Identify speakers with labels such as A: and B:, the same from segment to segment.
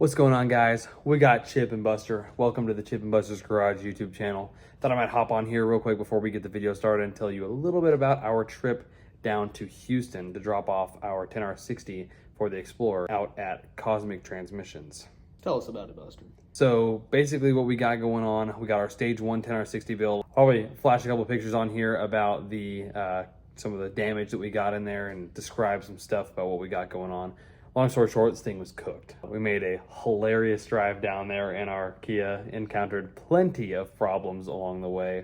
A: What's going on, guys? We got Chip and Buster. Welcome to the Chip and Buster's Garage YouTube channel. Thought I might hop on here real quick before we get the video started and tell you a little bit about our trip down to Houston to drop off our 10R60 for the Explorer out at Cosmic Transmissions.
B: Tell us about it, Buster.
A: So basically what we got going on, we got our stage 1 10R60 build. I'll already flash a couple pictures on here about the some of the damage that we got in there and describe some stuff about what we got going on. Long story short, this thing was cooked. We made a hilarious drive down there in our Kia, encountered plenty of problems along the way.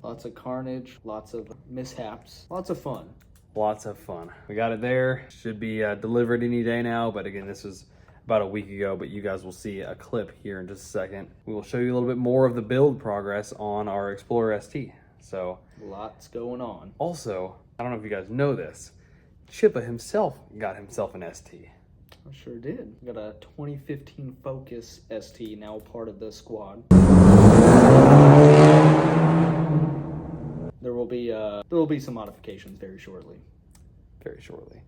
B: Lots of carnage, lots of mishaps, lots of fun.
A: Lots of fun. We got it there. Should be delivered any day now, but again, this was about a week ago, but you guys will see a clip here in just a second. We will show you a little bit more of the build progress on our Explorer ST. So
B: lots going on.
A: Also, I don't know if you guys know this, Chippa himself got himself an ST.
B: I sure did. Got a 2015 Focus ST, now part of the squad. There will be some modifications very shortly.
A: Very shortly.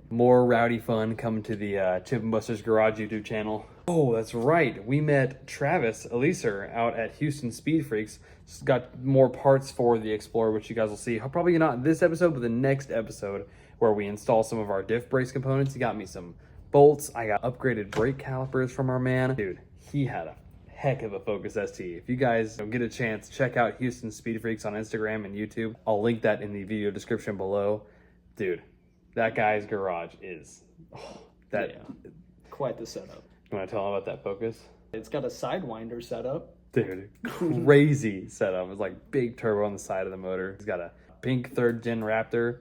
A: More rowdy fun coming to the Chip and Buster's Garage YouTube channel. Oh, that's right. We met Travis Eliser out at Houston Speed Freaks. Just got more parts for the Explorer, which you guys will see. Probably not this episode, but the next episode where we install some of our diff brakes components. He got me some bolts. I got upgraded brake calipers from our man. Dude, he had a heck of a Focus ST. If you guys get a chance, check out Houston Speed Freaks on Instagram and YouTube. I'll link that in the video description below. Dude, that guy's garage is
B: quite the setup.
A: You want to tell him about that Focus?
B: It's got a Sidewinder setup.
A: Dude, crazy setup. It's like big turbo on the side of the motor. He's got a pink 3rd gen Raptor,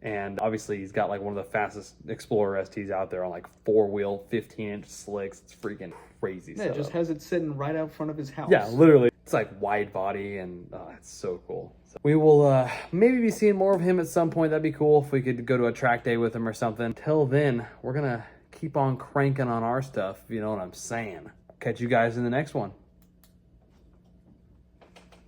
A: and obviously he's got like one of the fastest Explorer STs out there on like 4-wheel 15-inch slicks. It's freaking crazy
B: setup. It just has it sitting right out front of his house.
A: Yeah, literally. It's like wide body, and it's so cool. So we will maybe be seeing more of him at some point. That'd be cool if we could go to a track day with him or something. Until then, we're gonna keep on cranking on our stuff, if you know what I'm saying. Catch you guys in the next one.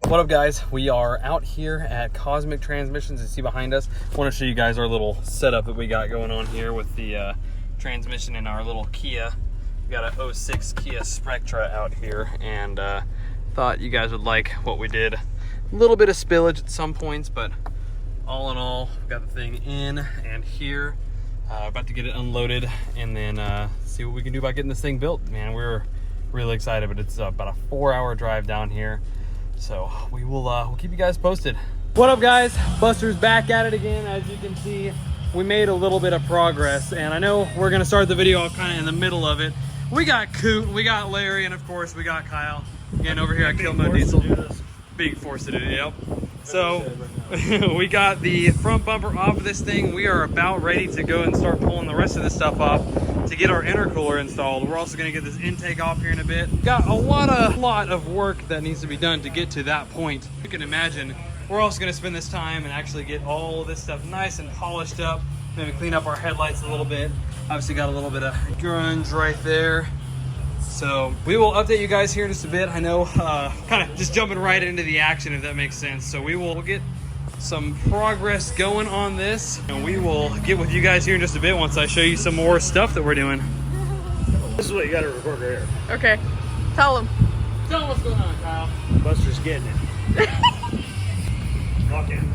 A: What up, guys? We are out here at Cosmic Transmissions. You see behind us. I want to show you guys our little setup that we got going on here with the transmission in our little Kia. We got a 06 Kia Spectra out here, and thought you guys would like what we did. A little bit of spillage at some points, but all in all, we got the thing in and here. About to get it unloaded and then see what we can do about getting this thing built. Man, we're really excited, but it's about a 4-hour drive down here. So we will we'll keep you guys posted. What up, guys? Buster's back at it again. As you can see, we made a little bit of progress, and I know we're gonna start the video off kind of in the middle of it. We got Coot, we got Larry, and of course we got Kyle. Again, over here at Killmode Diesel. Big force to do it, yep. So we got the front bumper off of this thing. We are about ready to go and start pulling the rest of this stuff off to get our intercooler installed. We're also gonna get this intake off here in a bit. Got a lot of work that needs to be done to get to that point. You can imagine, we're also gonna spend this time and actually get all of this stuff nice and polished up. Maybe clean up our headlights a little bit. Obviously got a little bit of grunge right there. So we will update you guys here in just a bit. I know, kind of just jumping right into the action, if that makes sense. So we'll get some progress going on this, and we will get with you guys here in just a bit once I show you some more stuff that we're doing.
C: This is what you got to record right here.
D: Okay. Tell him.
A: Tell them what's going on, Kyle.
C: Buster's getting it. Walk in.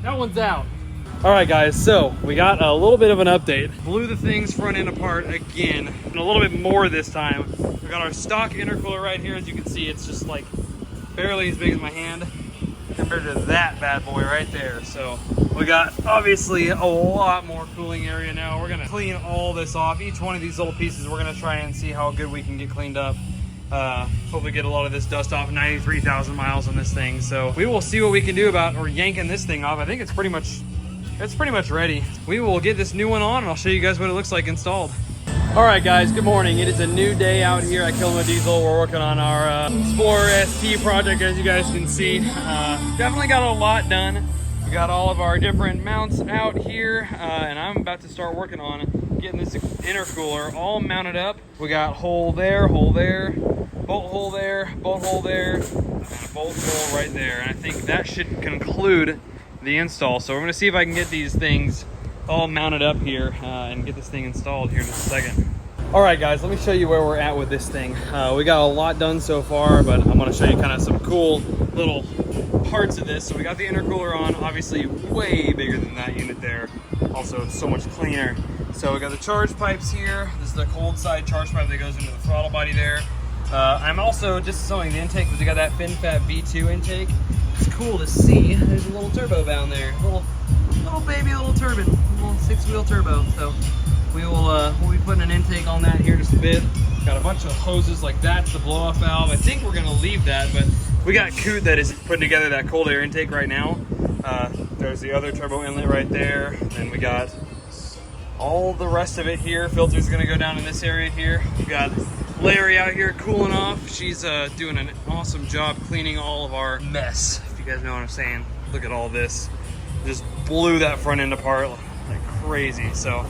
A: That one's out. All right, guys, so we got a little bit of an update. Blew the thing's front end apart again, and a little bit more this time. We got our stock intercooler right here. As you can see, it's just like barely as big as my hand compared to that bad boy right there. So we got obviously a lot more cooling area now. We're gonna clean all this off. Each one of these little pieces, we're gonna try and see how good we can get cleaned up. Hopefully get a lot of this dust off. 93,000 miles on this thing, so we will see what we can do about or yanking this thing off. I think it's pretty much ready. We will get this new one on, and I'll show you guys what it looks like installed. All right, guys, good morning. It is a new day out here at Killmode Diesel. We're working on our Explorer ST project, as you guys can see. Definitely got a lot done. We got all of our different mounts out here, and I'm about to start working on getting this intercooler all mounted up. We got hole there, bolt hole there, bolt hole there, and a bolt hole right there. And I think that should conclude the install. So we're gonna see if I can get these things all mounted up here and get this thing installed here in just a second. All right, guys, let me show you where we're at with this thing. We got a lot done so far, but I'm gonna show you kind of some cool little parts of this. So we got the intercooler on, obviously way bigger than that unit there. Also so much cleaner. So we got the charge pipes here. This is the cold side charge pipe that goes into the throttle body there. I'm also disassembling the intake because we got that FenFab V2 intake. It's cool to see. There's a little turbo down there. Little baby little turbine. Little 6-wheel turbo. So we'll be putting an intake on that here in just a bit. Got a bunch of hoses like that's the blow off valve. I think we're gonna leave that, but we got Coot that is putting together that cold air intake right now. There's the other turbo inlet right there. Then we got all the rest of it here. Filter's gonna go down in this area here. We've got Larry out here cooling off. She's doing an awesome job cleaning all of our mess, if you guys know what I'm saying. Look at all this. Just blew that front end apart like crazy. So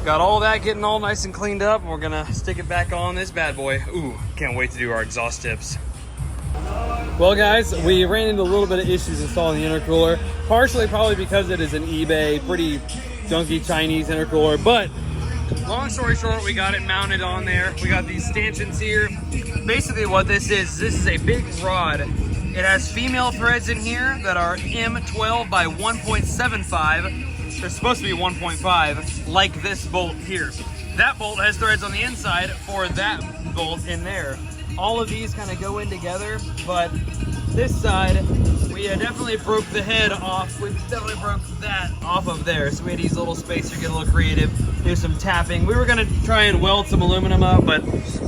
A: got all that getting all nice and cleaned up. We're gonna stick it back on this bad boy. Ooh, can't wait to do our exhaust tips. Well guys, we ran into a little bit of issues installing the intercooler, partially probably because it is an eBay, pretty junky Chinese intercooler, but long story short, we got it mounted on there. We got these stanchions here. Basically what this is a big rod. It has female threads in here that are M12 by 1.75. They're supposed to be 1.5, like this bolt here. That bolt has threads on the inside for that bolt in there. All of these kind of go in together, but this side, we definitely broke the head off. We definitely broke that off of there. So we had to use a little spacer, get a little creative, do some tapping. We were gonna try and weld some aluminum up, but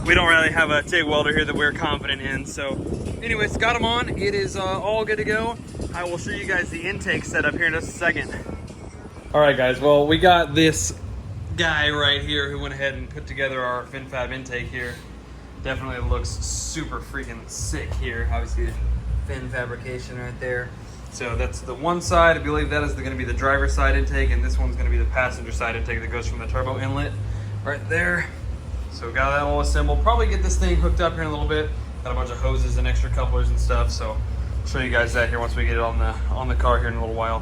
A: we don't really have a TIG welder here that we're confident in. So anyways, got them on. It is all good to go. I will show you guys the intake setup here in just a second. All right, guys, well, we got this guy right here who went ahead and put together our FenFab intake here. Definitely looks super freaking sick here. Obviously, fin fabrication right there. So that's the one side. I believe that is going to be the driver's side intake, and this one's going to be the passenger side intake that goes from the turbo inlet right there. So got that all assembled. Probably get this thing hooked up here in a little bit. Got a bunch of hoses and extra couplers and stuff. So I'll show you guys that here once we get it on the car here in a little while.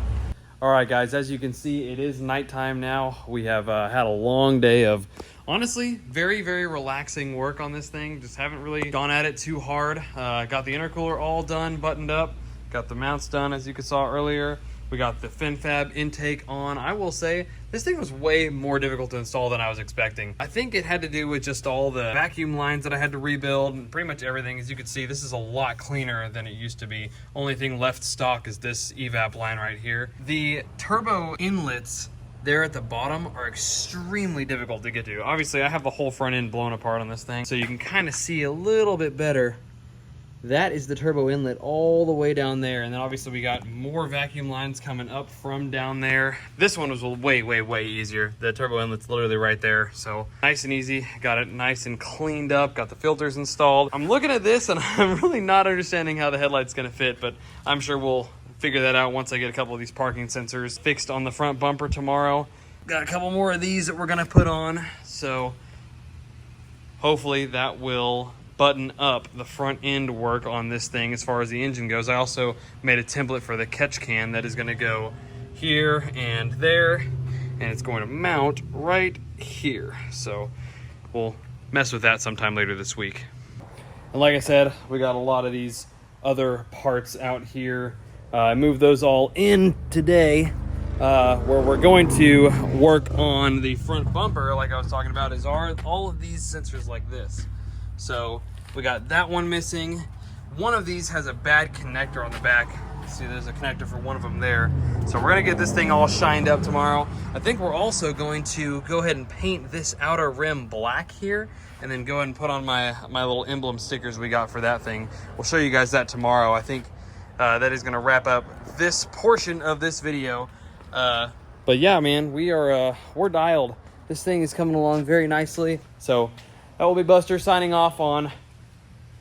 A: All right, guys, as you can see, it is nighttime now. We have had a long day of honestly very, very relaxing work on this thing. Just haven't really gone at it too hard. Got the intercooler all done, buttoned up. Got the mounts done, as you saw earlier. We got the FenFab intake on. I will say, this thing was way more difficult to install than I was expecting. I think it had to do with just all the vacuum lines that I had to rebuild and pretty much everything. As you can see, this is a lot cleaner than it used to be. Only thing left stock is this evap line right here. The turbo inlets there at the bottom are extremely difficult to get to. Obviously, I have the whole front end blown apart on this thing, so you can kind of see a little bit better. That is the turbo inlet all the way down there. And then obviously we got more vacuum lines coming up from down there. This one was way, way, way easier. The turbo inlet's literally right there. So nice and easy. Got it nice and cleaned up. Got the filters installed. I'm looking at this and I'm really not understanding how the headlight's gonna fit, but I'm sure we'll figure that out once I get a couple of these parking sensors fixed on the front bumper tomorrow. Got a couple more of these that we're gonna put on. So hopefully that will button up the front end work on this thing as far as the engine goes. I also made a template for the catch can that is going to go here and there, and it's going to mount right here. So we'll mess with that sometime later this week. And like I said, we got a lot of these other parts out here. I moved those all in today. Where we're going to work on the front bumper, like I was talking about, is all of these sensors like this. So we got that one missing. One of these has a bad connector on the back. See, there's a connector for one of them there. So we're gonna get this thing all shined up tomorrow. I think we're also going to go ahead and paint this outer rim black here, and then go ahead and put on my little emblem stickers we got for that thing. We'll show you guys that tomorrow. I think that is gonna wrap up this portion of this video. But yeah, man, we're dialed. This thing is coming along very nicely. So that will be Buster signing off on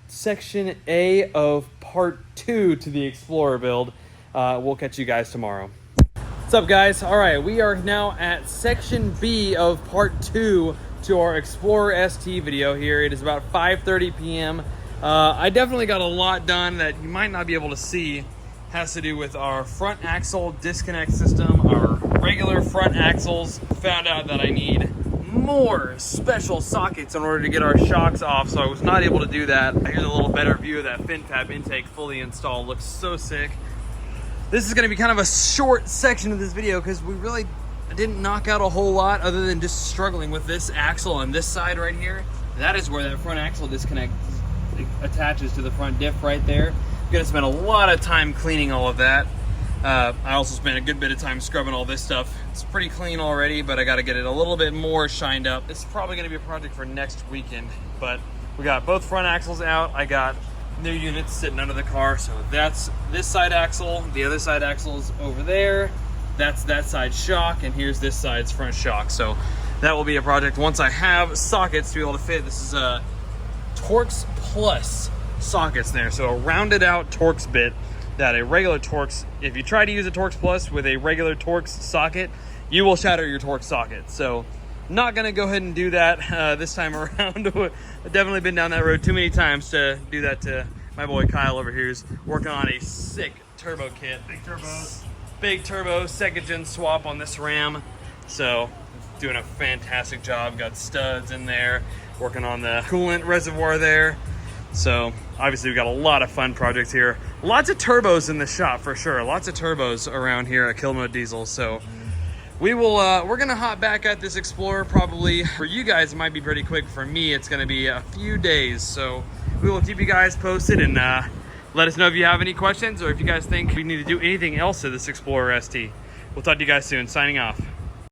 A: Section A of Part 2 to the Explorer build. We'll catch you guys tomorrow. What's up, guys? All right, we are now at section B of part 2 to our Explorer ST video here. It is about 5:30 p.m. I definitely got a lot done that you might not be able to see. Has to do with our front axle disconnect system, our regular front axles. Found out that I need more special sockets in order to get our shocks off, so I was not able to do that. Here's a little better view of that FenFab intake fully installed. Looks so sick. This is going to be kind of a short section of this video because we really didn't knock out a whole lot other than just struggling with this axle on this side right here. That is where that front axle disconnect attaches to the front diff right there. I'm going to spend a lot of time cleaning all of that. I also spent a good bit of time scrubbing all this stuff. It's pretty clean already, but I got to get it a little bit more shined up. It's probably going to be a project for next weekend, but we got both front axles out. I got new units sitting under the car, so that's this side axle. The other side axle is over there. That's that side shock, and here's this side's front shock. So that will be a project once I have sockets to be able to fit. This is a Torx Plus sockets there, so a rounded out Torx bit that a regular Torx, if you try to use a Torx Plus with a regular Torx socket, you will shatter your Torx socket. So not gonna go ahead and do that this time around. I've definitely been down that road too many times to do that to my boy Kyle over here, who's working on a sick turbo kit.
C: Big turbos.
A: Big turbo, second gen swap on this Ram. So doing a fantastic job. Got studs in there, working on the coolant reservoir there. So obviously we got a lot of fun projects here. Lots of turbos in the shop for sure. Lots of turbos around here at Killmode Diesel. So we will, we're gonna hop back at this Explorer probably. For you guys, it might be pretty quick. For me, it's gonna be a few days. So we will keep you guys posted and let us know if you have any questions or if you guys think we need to do anything else to this Explorer ST. We'll talk to you guys soon. Signing off.